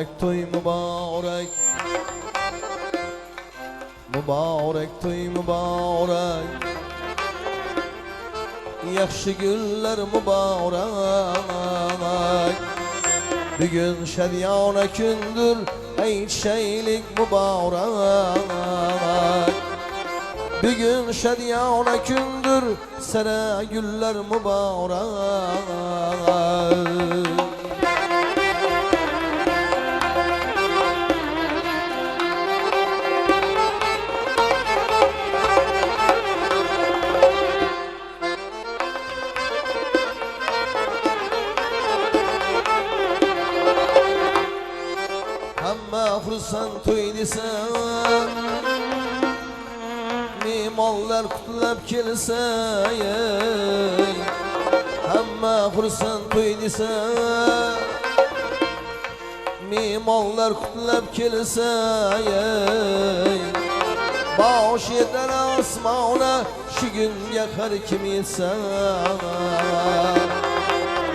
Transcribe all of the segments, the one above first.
Mübarek toy mübarek, mübarek toy mübarek, yaxshi günler mübarek. Bugün şadyona kündür, aytishaylik mübarek. Bugün şadyona kündür, sara güller mübarek. Hamma xursand to'y desam, mehmonlar qutlab kelsa, hamma xursand to'y desam, mehmonlar qutlab kelsa, bosh yetar osmona shu kunga har kim yetsa.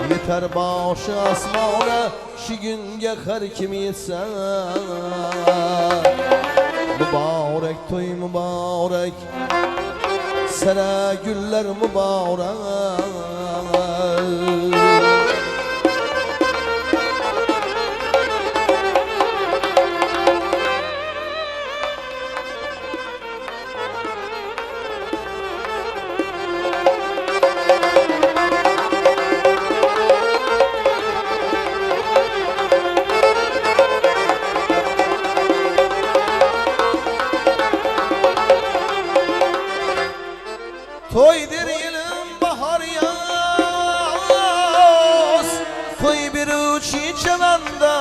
Yeter başı asmana şu günge her kim yetsa. Mübarek toy mübarek, sana güller mübarek. Toydur yılın bahar yaz, toy bir uçi çavanda.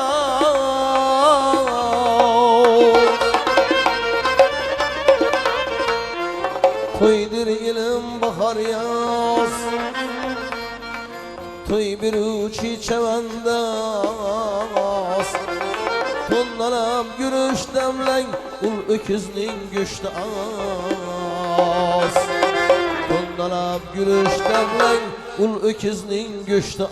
Toydur yılın bahar yaz, toy bir uçi çavanda. Tonlanam gürüş demlen, ul öküzning göçtü az. Tonlanab gülüş demlen, ul öküzning göçtü az.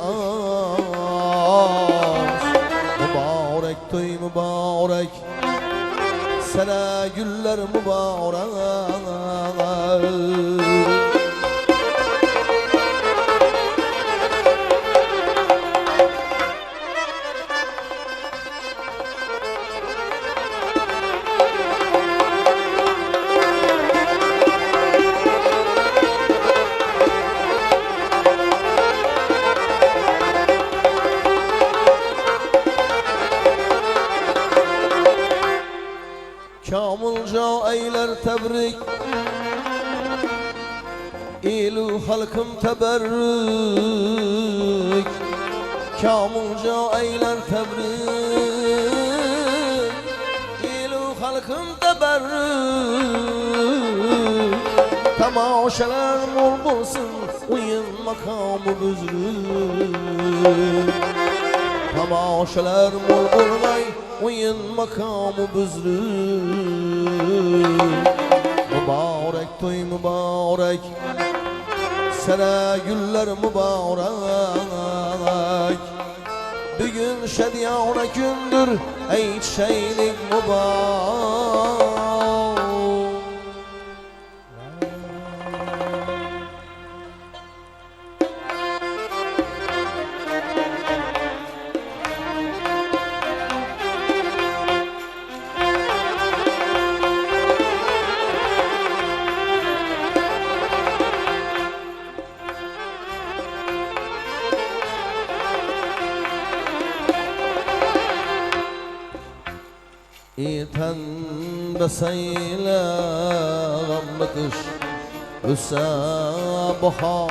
Mübarek toy mübarek, sana güller mübarek. Kamilca eyler tebrik, ilu halkım teberrük. Kamilca eyler tebrik, ilu halkım teberrük. Tamaşalar mol bulsun, oyun makamı büzrük. Tamaşalar mol bulmay, oyun makamı büzrük. Mübarek toy mübarek, sana güller mübarek. Bugün şadyona gündür, aytishaylik mübarek. İten besayla gamlı kış üsse bahar.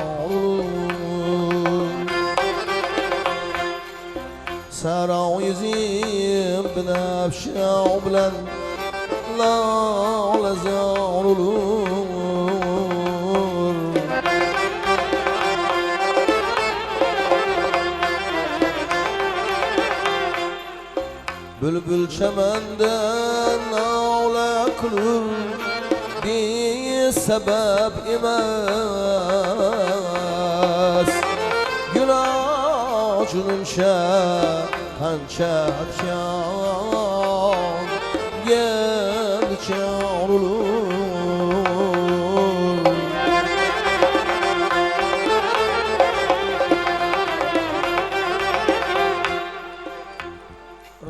Sara yüzüm binafşa bilen lale zar olur. Bülbül çemenden ağla kılır, bir sebep imez. Gül ağacının qancha atgan gelcha urilur.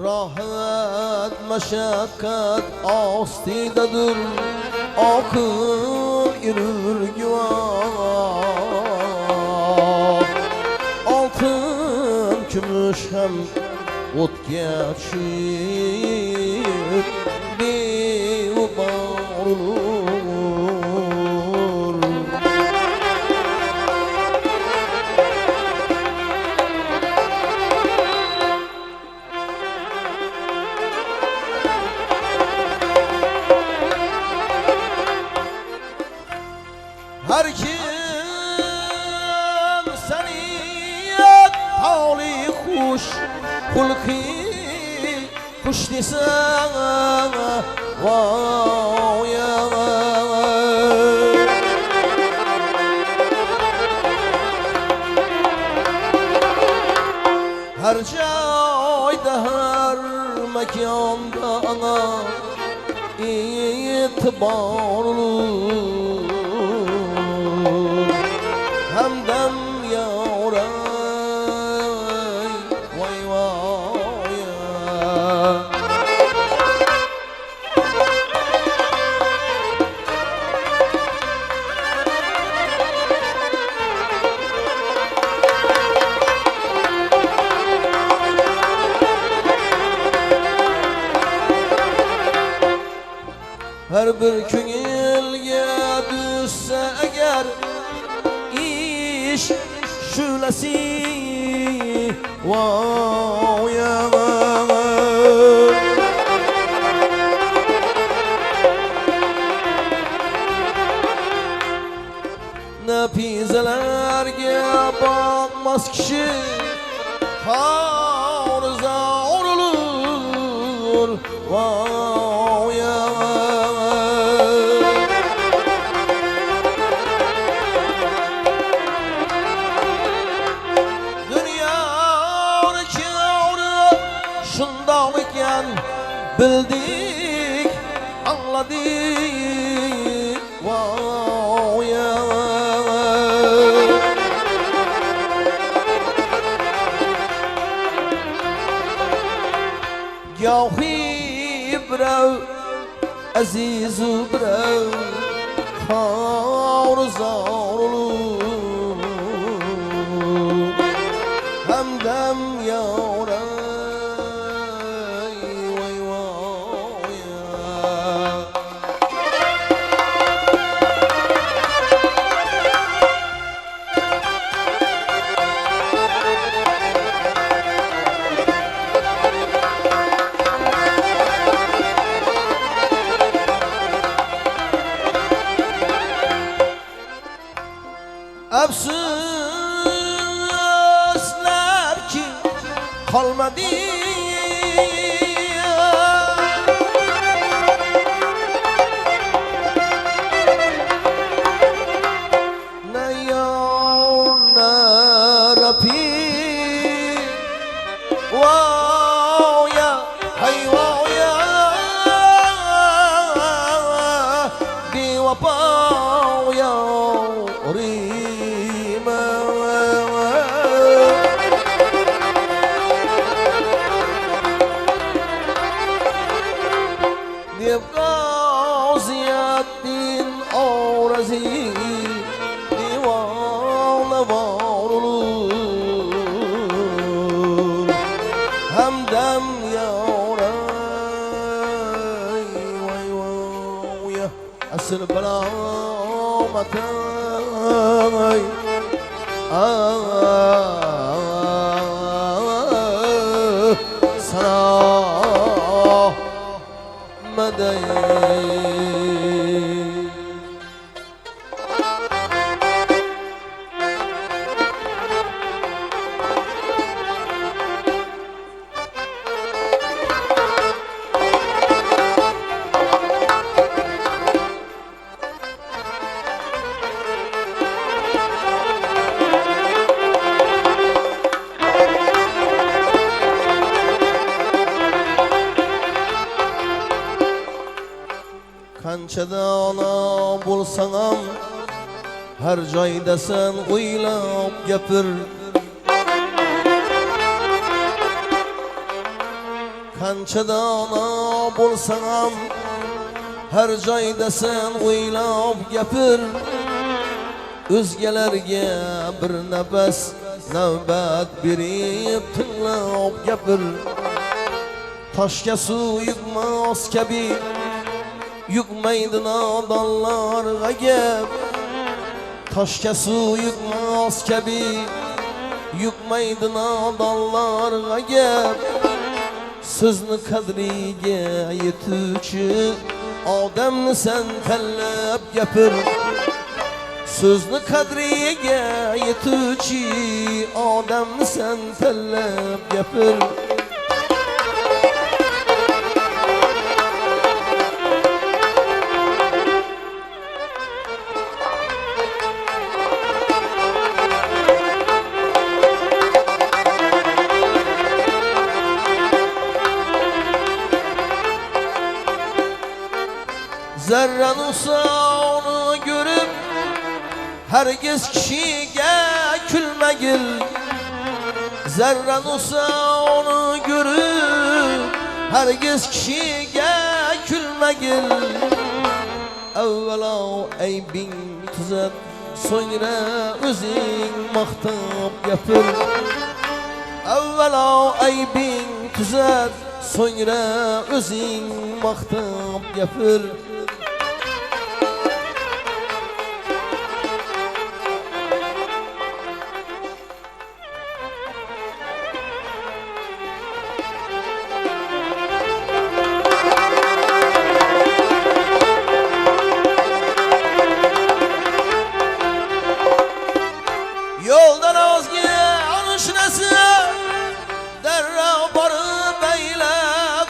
Rahat mashaqqat ostidadir oqib yurur guvoh. Oltin kumush ham o'tga tushib bevaborulur. Her kim seni tali kuş hulki kuş dese vay ya. Her joyda her mekanda ana itibarlı hamdam yaray vay vay ya. Her bir ko'ngilga düşse eğer iş şulasi vay ya. Nafizelerge bakmaz kişi harza uğrulur vay ya. Şundan iken bildik, anladık vay ya. Gahi birov, aziz birov, xor-zor olur. Hamdam yaray afsuslar ki kalmadı. Ne yav ne rapi vav ya hay vav ya di vapav ya rima يبقى زياد الدين أورزي ديوان بارلور همدم يا راي وي ويا أسر بلا متاي سلام مدين. Qanchada ona bo'lsang ham har joyda sen o'ylab gapir. Qanchada ona bo'lsang ham har joyda sen o'ylab gapir. O'zgalarga bir nafas navbat berib tinglab gapir. Toshga suv yukmas kabi yukmaydi nodonlarga gap. Toshga suv yukmas kabi yukmaydi nodonlarga gap. So'zni qadriga yetuvchi odamni sen tanlab gapir. So'zni qadriga yetuvchi odamni sen tanlab gapir. Zarran usağını görüp herkes kişiye külmegil. Zarran usağını görüp herkes kişiye külmegil. Evvela aybin tuzat, sonra özün maqtab gapir. Evvela aybin tuzat, sonra özün maqtab gapir. Yoldan ozgan ushnasi darra borib ayla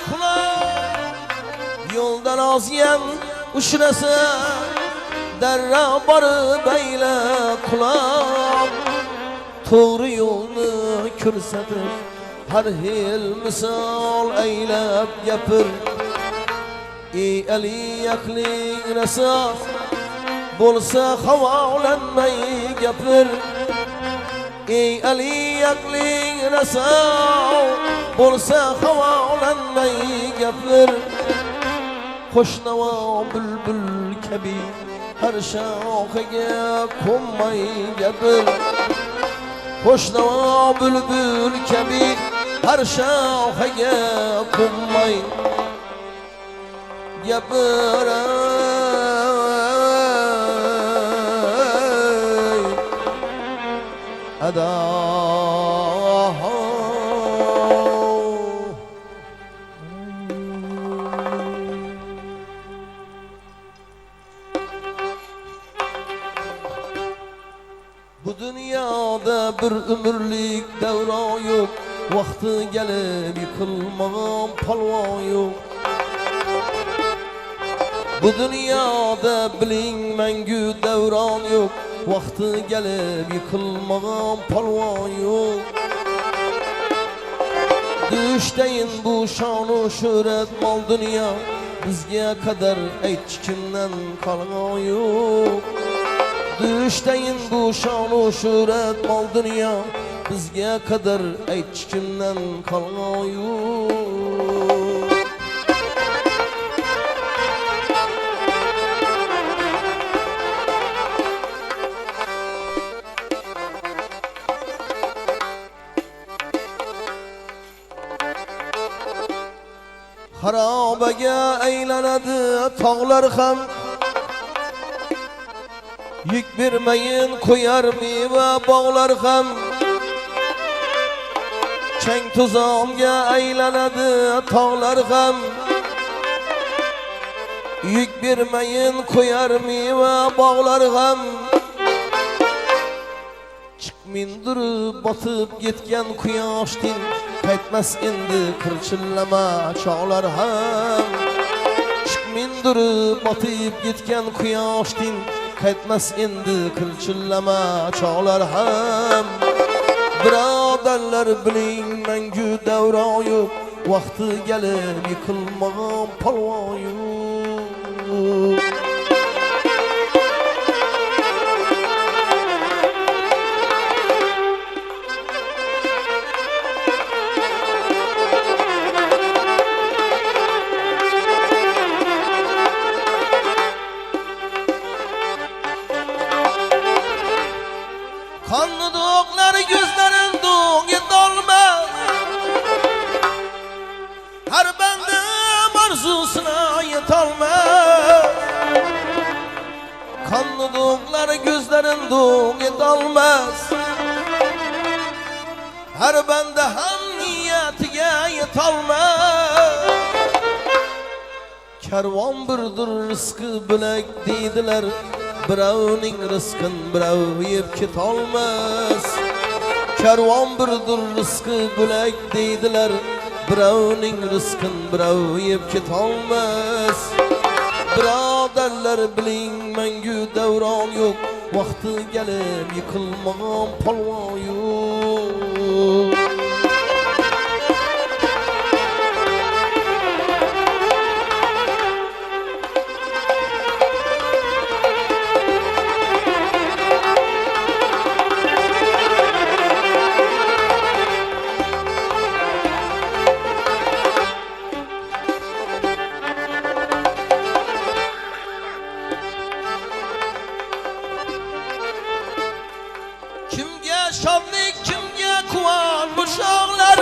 quloq. Yoldan ozgan ushnasi darra borib ayla quloq. To'g'ri yo'lni ko'rsatib har xil misol aylab gapir. Ey ali aqling raso bo'lsa havolanmay gapir. Ey ali aqling raso bo'lsa havolanmay gapir. Qo'shnavo bulbul kabi har shoxiga qo'nmay gapir. Qo'shnavo bulbul kabi har shoxiga qo'nmay gapir. Ada bu dünyada bir ömürlük devran yok. Vakti gelip yıkılmağın palvan yok. Bu dünyada biling mengü devran yok. Vakti gelip yıkılmağın palvan yok. Düşteyin bu şanu şöhret mal dünya, bizge kadar aytchi kimdan qolgan yok. Düşteyin bu şanu şöhret mal dünya, bizge kadar aytchi kimdan qolgan yok. Xarobaga aylanadi tog'lar ham, yuk bermayin qo'yar meva bog'lar ham. Chang to'zonga aylanadi tog'lar ham, yuk bermayin qo'yar meva bog'lar ham. Chiqmindirib botib ketgan quyoshning qaytmas endi qirchillama chog'lar ham. Chiqmindirib botib ketgan quyoshning qaytmas endi qirchillama chog'lar ham. Birodarlar biling mangu davron yo'q, vaqti kelib yıkılmağın palvan yok. Tanıdıklar gözlerin doğum edalmaz. Her bende hem niyetiye yetalmaz. Kervan birdir rızkı bilek deydiler. Birovning rızkın birov yeb ketolmas. Kervan birdir rızkı bilek deydiler. Birovning rızkın birov yeb ketolmas. Birodarlar biling mangu davron yo'q. Vaqti gelib yıkılmağım polvon yo'q. Kimge şanlık, kimge kuvan bu şağlar.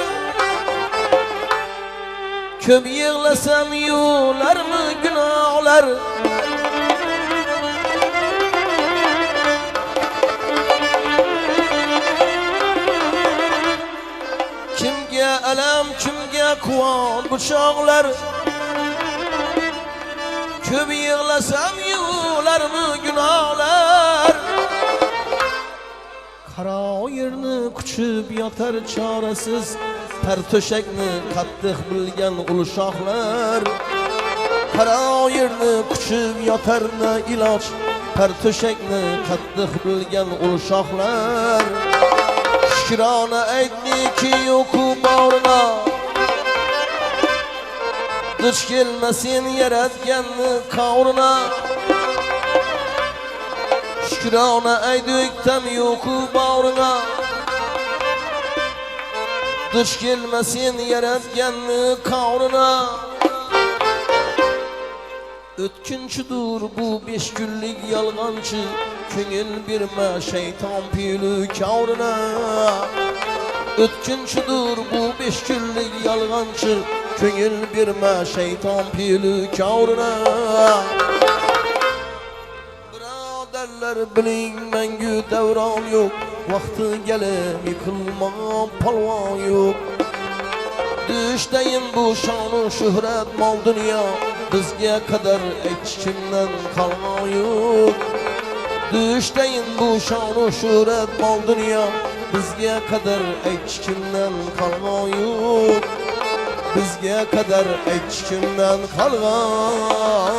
Köp yığlasam yular mı günahlar. Kimge alam, kimge kuvan bu şağlar. Köp yığlasam yular mı günahlar. Kara yerini kuchib yotar chorasiz. Tarto'shakni qattiq bilgan ulshoqlar. Kara yerini kuchib yotar na iloj. Tarto'shakni qattiq bilgan ulshoqlar. Shukrona aytdiki yo'q-u borna. Duch kelmasin yaratganni qavrina. Shukrona aytdik tam yo'q-u borna. Duch kelmasin yaratganni qavrina. O'tkinchidir bu 5 kunlik yolg'onchi. Ko'ngil berma shayton piyli kavrina. O'tkinchidir bu 5 kunlik yolg'onchi. Ko'ngil berma shayton piyli kavrina. Birodarlar biling mangu davron yo'q. Vaqti gelib yıkılmağım polvon yo'q. Düşdayim bu şonu şöhret mal dünya. Bizga kadar hech kimdan qolgan yo'q. Düşdayim bu şonu şöhret mal dünya. Bizga kadar hech kimdan qolgan yo'q. Bizga kadar hech kimdan qolgan.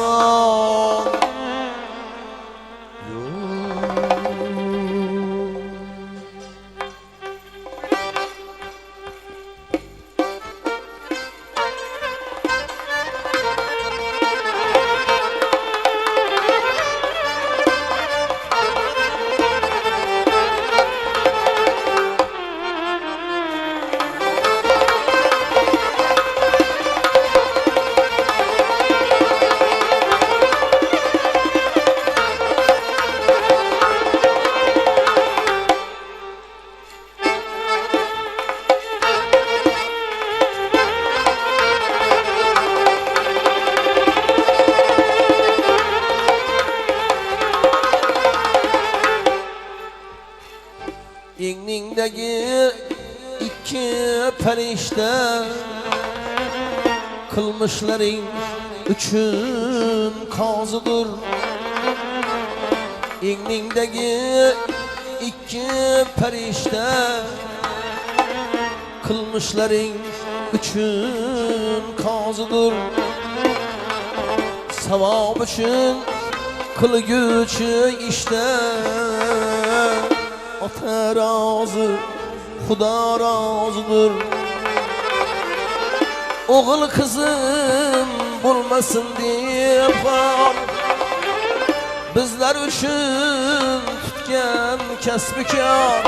Engningdagi ikki farishta qilmishlaring uchun qozidir. Engningdagi ikki farishta qilmishlaring uchun qozidir. Savob uchun qilguchi ishda Ota razı, Xudo razıdır. Oğul kızım bulmasın deb var. Bizler üçün tutgan kasbikor.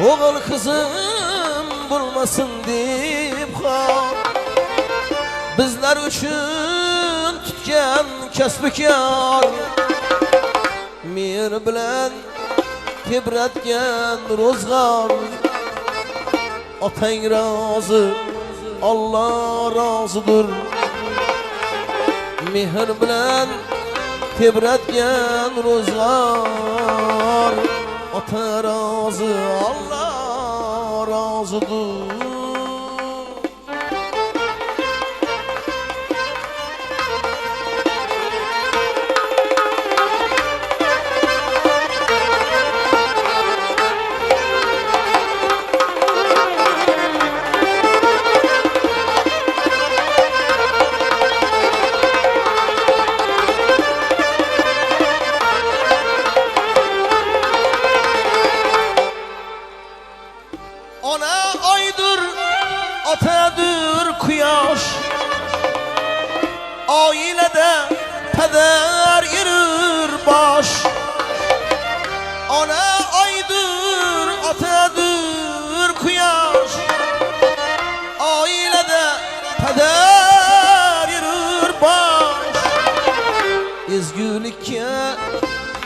Oğul kızım bulmasın deb var. Bizler üçün tutgan kasbikor. Mehr bilan tebratgan ro'zg'or. Otang razı, Allah razıdır. Mehr bilan tebretgen rüzgar. Ata razı, Allah razıdır. Ona aydır, atadır kuyaş. Ailede peder erir baş. Ona aydır, atadır kuyaş. Ailede peder erir baş. Ezgülikке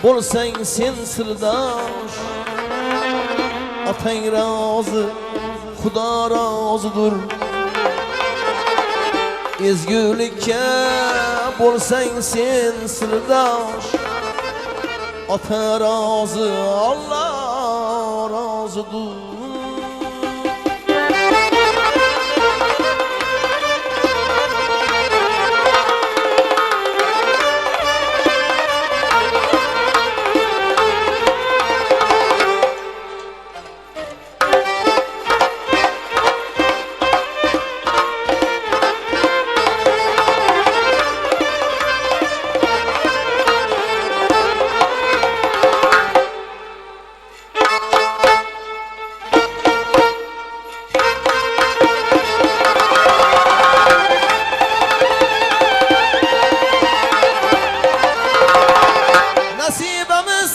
bolsan sen sırdaş. Atan razı, Xudo razıdır. Ezgülikke bolsan sen sirdosh. Ata razı, Allah razıdır. Nasibimiz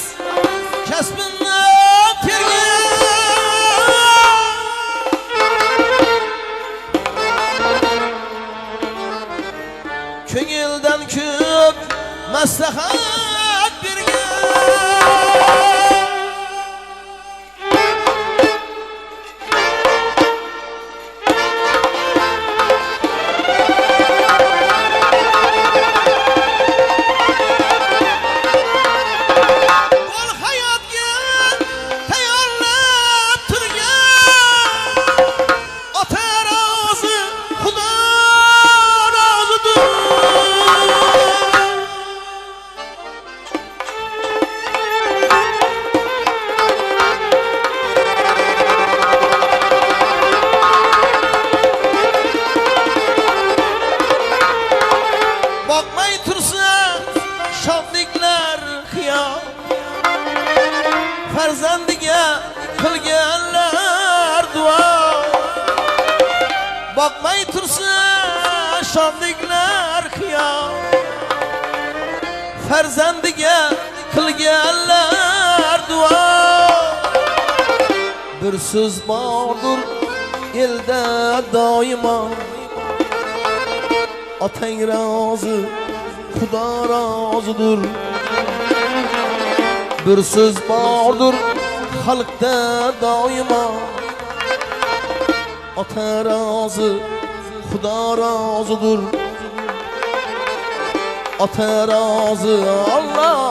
kasbinden tergen. Köngülden köp maslahat bergen. Bakmay tursa şadliklar hıyam. Farzandiga qilganlar duo. Bakmay tursa şadliklar hıyam. Farzandiga qilganlar duo. Bir söz bordur elde doimo. Atan razı, Xudo razıdır. Bir söz bordur xalqda doimo. Ata razı, Xudo razıdır. Ata razı, Allah